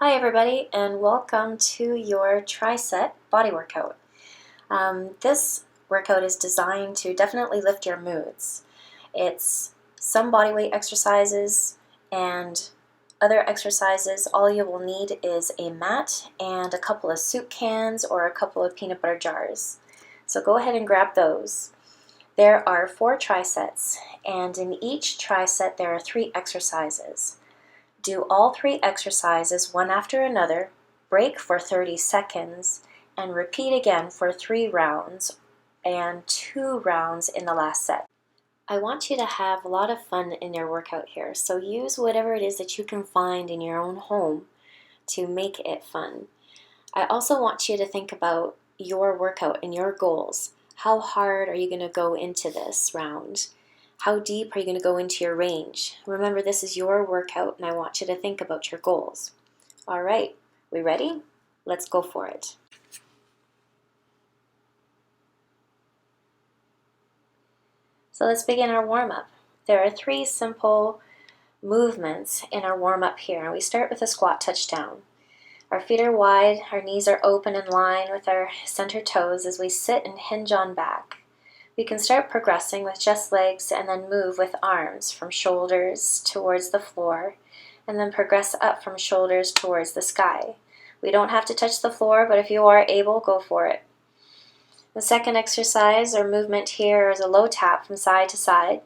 Hi everybody, and welcome to your tricep body workout. This workout is designed to definitely lift your moods. It's some body weight exercises and other exercises. All you will need is a mat and a couple of soup cans or a couple of peanut butter jars. So go ahead and grab those. There are 4 trisets, and in each triset there are 3 exercises. Do all 3 exercises one after another, break for 30 seconds, and repeat again for 3 rounds and 2 rounds in the last set. I want you to have a lot of fun in your workout here, so use whatever it is that you can find in your own home to make it fun. I also want you to think about your workout and your goals. How hard are you going to go into this round? How deep are you going to go into your range? Remember, this is your workout, and I want you to think about your goals. All right, we ready? Let's go for it. So let's begin our warm-up. There are 3 simple movements in our warm-up here, and we start with a squat touchdown. Our feet are wide, our knees are open in line with our center toes as we sit and hinge on back. We can start progressing with just legs and then move with arms from shoulders towards the floor and then progress up from shoulders towards the sky. We don't have to touch the floor, but if you are able, go for it. The second exercise or movement here is a low tap from side to side.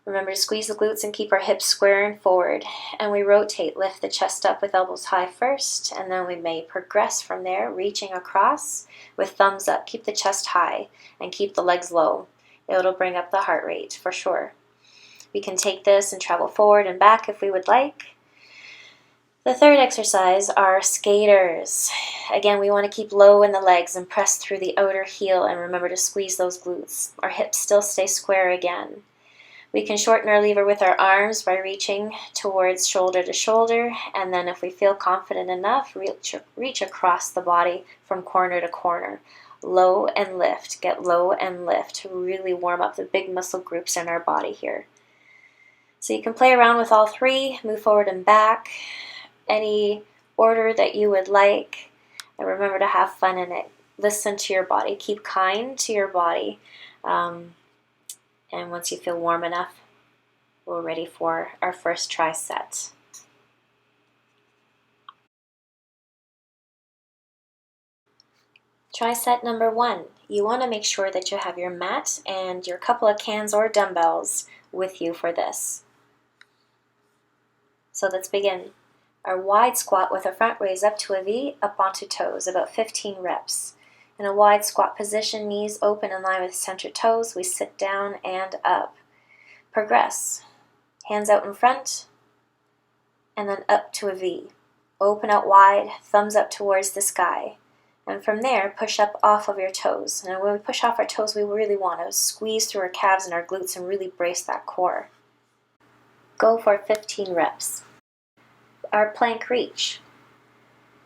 Remember to squeeze the glutes and keep our hips square and forward. And we rotate, lift the chest up with elbows high first, and then we may progress from there, reaching across with thumbs up. Keep the chest high and keep the legs low. It'll bring up the heart rate for sure. We can take this and travel forward and back if we would like. The third exercise are skaters. Again, we want to keep low in the legs and press through the outer heel, and remember to squeeze those glutes. Our hips still stay square again. We can shorten our lever with our arms by reaching towards shoulder to shoulder, and then if we feel confident enough, reach across the body from corner to corner. Low and lift, get low and lift to really warm up the big muscle groups in our body here. So you can play around with all 3, move forward and back, any order that you would like, and remember to have fun in it. Listen to your body, keep kind to your body. And once you feel warm enough, we're ready for our first triset. Triset number 1. You want to make sure that you have your mat and your couple of cans or dumbbells with you for this. So let's begin. Our wide squat with a front raise up to a V, up onto toes, about 15 reps. In a wide squat position, knees open in line with center toes, we sit down and up. Progress. Hands out in front, and then up to a V. Open out wide, thumbs up towards the sky. And from there, push up off of your toes. And when we push off our toes, we really want to squeeze through our calves and our glutes and really brace that core. Go for 15 reps. Our plank reach.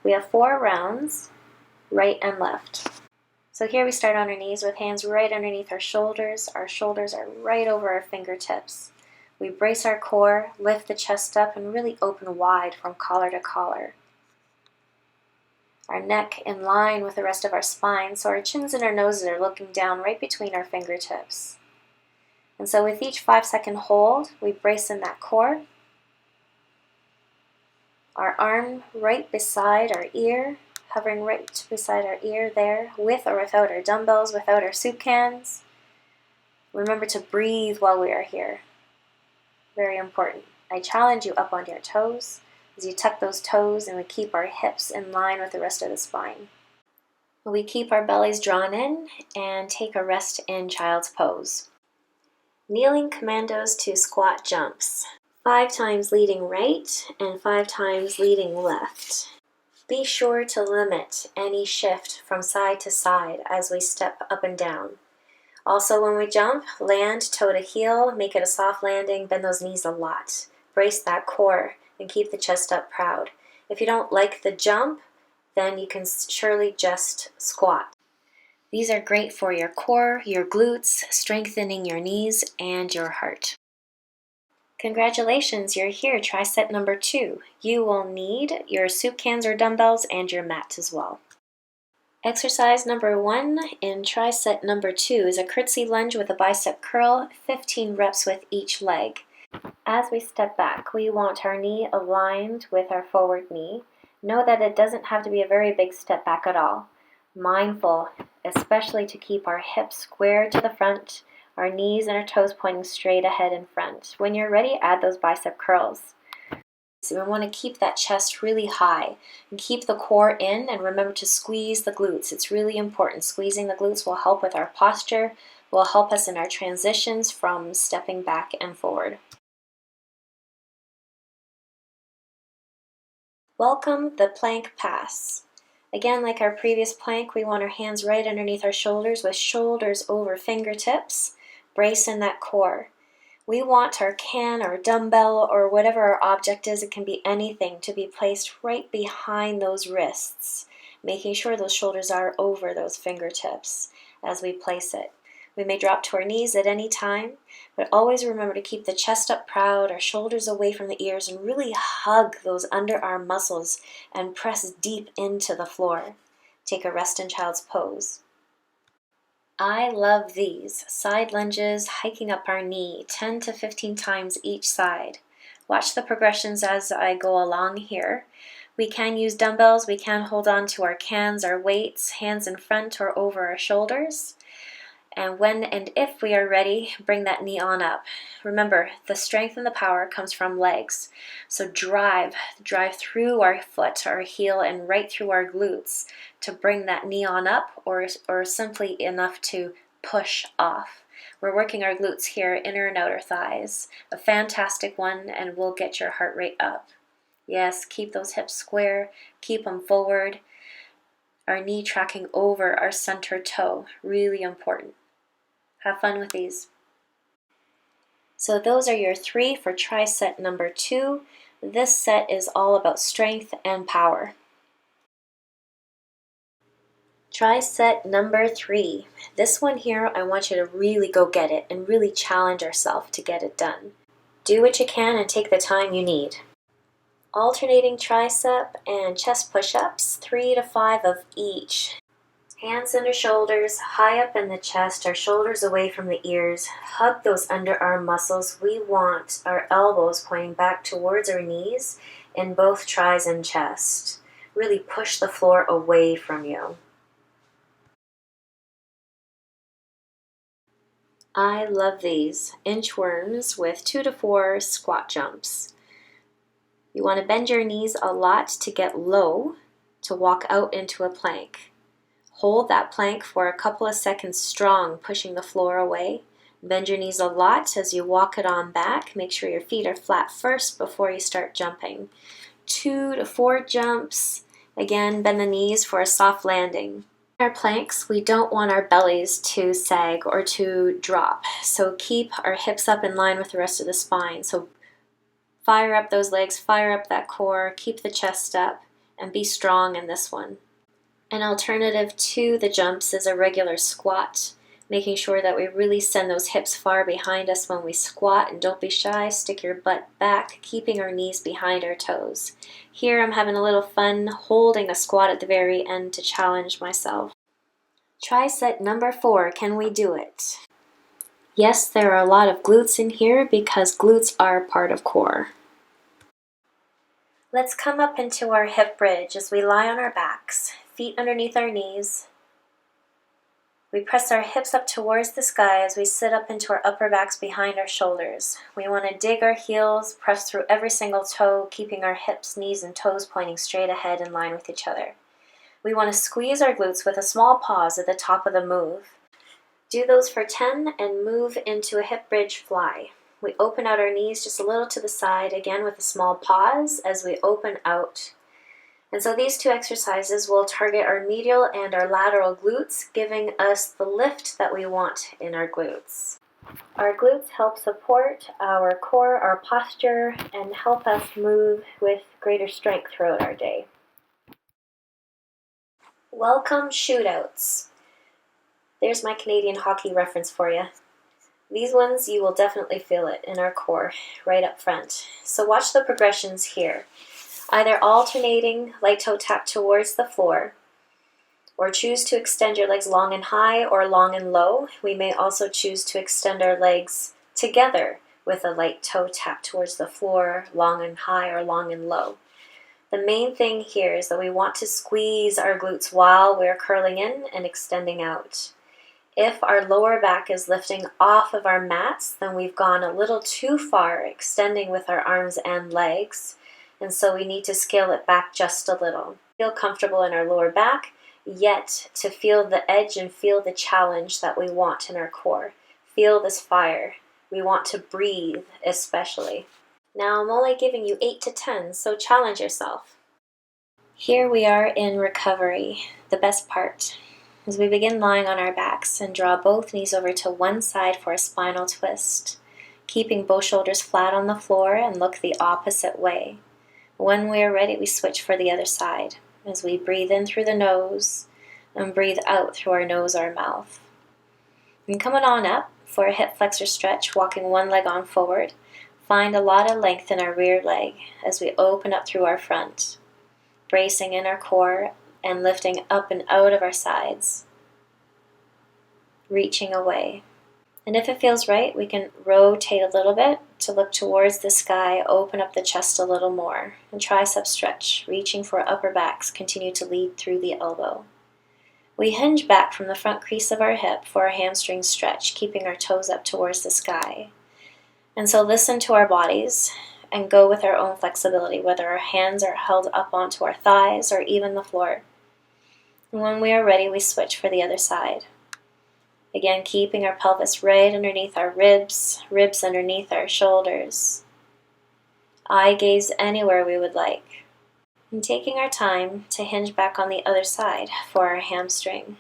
We have 4 rounds, right and left. So here we start on our knees with hands right underneath our shoulders. Our shoulders are right over our fingertips. We brace our core, lift the chest up, and really open wide from collar to collar. Our neck in line with the rest of our spine, so our chins and our noses are looking down right between our fingertips. And so with each 5-second hold, we brace in that core. Our arm right beside our ear, hovering right beside our ear there, with or without our dumbbells, without our soup cans. Remember to breathe while we are here. Very important. I challenge you up onto your toes as you tuck those toes and we keep our hips in line with the rest of the spine. We keep our bellies drawn in and take a rest in child's pose. Kneeling commandos to squat jumps. 5 times leading right and 5 times leading left. Be sure to limit any shift from side to side as we step up and down. Also, when we jump, land toe to heel, make it a soft landing, bend those knees a lot. Brace that core and keep the chest up proud. If you don't like the jump, then you can surely just squat. These are great for your core, your glutes, strengthening your knees and your heart. Congratulations, you're here. Try set number 2. You will need your soup cans or dumbbells and your mat as well. Exercise number 1 in try set number 2 is a curtsy lunge with a bicep curl, 15 reps with each leg. As we step back, we want our knee aligned with our forward knee. Know that it doesn't have to be a very big step back at all. Mindful, especially to keep our hips square to the front, our knees and our toes pointing straight ahead in front. When you're ready, add those bicep curls. So we want to keep that chest really high and keep the core in, and remember to squeeze the glutes. It's really important. Squeezing the glutes will help with our posture, will help us in our transitions from stepping back and forward. Welcome the plank pass. Again, like our previous plank, we want our hands right underneath our shoulders with shoulders over fingertips. Brace in that core. We want our can or dumbbell or whatever our object is, it can be anything, to be placed right behind those wrists, making sure those shoulders are over those fingertips as we place it. We may drop to our knees at any time, but always remember to keep the chest up proud, our shoulders away from the ears, and really hug those underarm muscles and press deep into the floor. Take a rest in child's pose. I love these side lunges, hiking up our knee 10 to 15 times each side. Watch the progressions as I go along here. We can use dumbbells, we can hold on to our cans, our weights, hands in front or over our shoulders. And when and if we are ready, bring that knee on up. Remember, the strength and the power comes from legs. So drive through our foot, our heel, and right through our glutes to bring that knee on up, or simply enough to push off. We're working our glutes here, inner and outer thighs. A fantastic one, and will get your heart rate up. Yes, keep those hips square, keep them forward. Our knee tracking over our center toe, really important. Have fun with these. So those are your 3 for try set number 2. This set is all about strength and power. Try set number 3. This one here, I want you to really go get it and really challenge yourself to get it done. Do what you can and take the time you need. Alternating tricep and chest push-ups, 3 to 5 of each. Hands under shoulders, high up in the chest, our shoulders away from the ears. Hug those underarm muscles. We want our elbows pointing back towards our knees in both tries and chest. Really push the floor away from you. I love these inchworms with 2 to 4 squat jumps. You want to bend your knees a lot to get low, to walk out into a plank. Hold that plank for a couple of seconds strong, pushing the floor away. Bend your knees a lot as you walk it on back. Make sure your feet are flat first before you start jumping. 2 to 4 jumps. Again, bend the knees for a soft landing. In our planks, we don't want our bellies to sag or to drop. So keep our hips up in line with the rest of the spine. So fire up those legs, fire up that core, keep the chest up, and be strong in this one. An alternative to the jumps is a regular squat, making sure that we really send those hips far behind us when we squat, and don't be shy, stick your butt back, keeping our knees behind our toes. Here I'm having a little fun holding a squat at the very end to challenge myself. Try set number 4, can we do it? Yes, there are a lot of glutes in here because glutes are part of core. Let's come up into our hip bridge as we lie on our backs, feet underneath our knees. We press our hips up towards the sky as we sit up into our upper backs behind our shoulders. We want to dig our heels, press through every single toe, keeping our hips, knees, and toes pointing straight ahead in line with each other. We want to squeeze our glutes with a small pause at the top of the move. Do those for 10 and move into a hip bridge fly. We open out our knees just a little to the side, again with a small pause as we open out. And so these 2 exercises will target our medial and our lateral glutes, giving us the lift that we want in our glutes. Our glutes help support our core, our posture, and help us move with greater strength throughout our day. Welcome shootouts. There's my Canadian hockey reference for you. These ones, you will definitely feel it in our core, right up front. So watch the progressions here. Either alternating light toe tap towards the floor, or choose to extend your legs long and high or long and low. We may also choose to extend our legs together with a light toe tap towards the floor, long and high or long and low. The main thing here is that we want to squeeze our glutes while we're curling in and extending out. If our lower back is lifting off of our mats, then we've gone a little too far, extending with our arms and legs, and so we need to scale it back just a little. Feel comfortable in our lower back, yet to feel the edge and feel the challenge that we want in our core. Feel this fire. We want to breathe, especially. Now I'm only giving you 8 to 10, so challenge yourself. Here we are in recovery, the best part. As we begin lying on our backs and draw both knees over to one side for a spinal twist, keeping both shoulders flat on the floor and look the opposite way. When we are ready, we switch for the other side as we breathe in through the nose and breathe out through our nose or mouth. And coming on up for a hip flexor stretch, walking one leg on forward, find a lot of length in our rear leg as we open up through our front, bracing in our core and lifting up and out of our sides, reaching away. And if it feels right, we can rotate a little bit to look towards the sky, open up the chest a little more, and tricep stretch, reaching for upper backs, continue to lead through the elbow. We hinge back from the front crease of our hip for a hamstring stretch, keeping our toes up towards the sky. And so listen to our bodies and go with our own flexibility, whether our hands are held up onto our thighs or even the floor. And when we are ready, we switch for the other side. Again, keeping our pelvis right underneath our ribs, ribs underneath our shoulders. Eye gaze anywhere we would like. And taking our time to hinge back on the other side for our hamstring.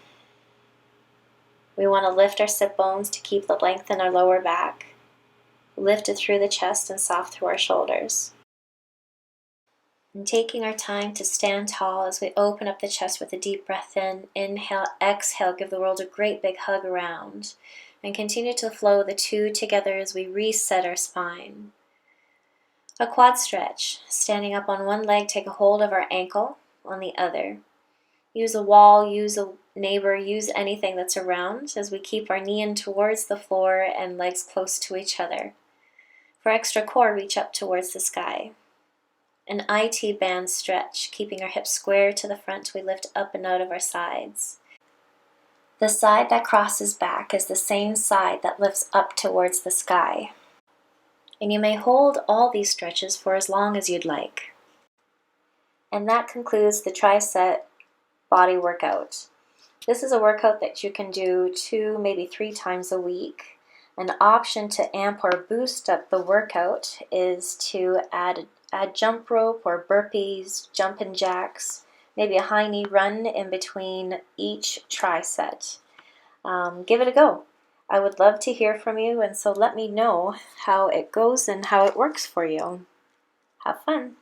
We want to lift our sit bones to keep the length in our lower back. Lift it through the chest and soft through our shoulders. And taking our time to stand tall as we open up the chest with a deep breath in. Inhale, exhale, give the world a great big hug around. And continue to flow the two together as we reset our spine. A quad stretch. Standing up on one leg, take a hold of our ankle on the other. Use a wall, use a neighbor, use anything that's around as we keep our knee in towards the floor and legs close to each other. For extra core, reach up towards the sky. An IT band stretch, keeping our hips square to the front, we lift up and out of our sides. The side that crosses back is the same side that lifts up towards the sky. And you may hold all these stretches for as long as you'd like. And that concludes the tricep body workout. This is a workout that you can do 2, maybe 3 times a week. An option to amp or boost up the workout is to add jump rope or burpees, jumping jacks, maybe a high knee run in between each tri-set. Give it a go. I would love to hear from you, and so let me know how it goes and how it works for you. Have fun.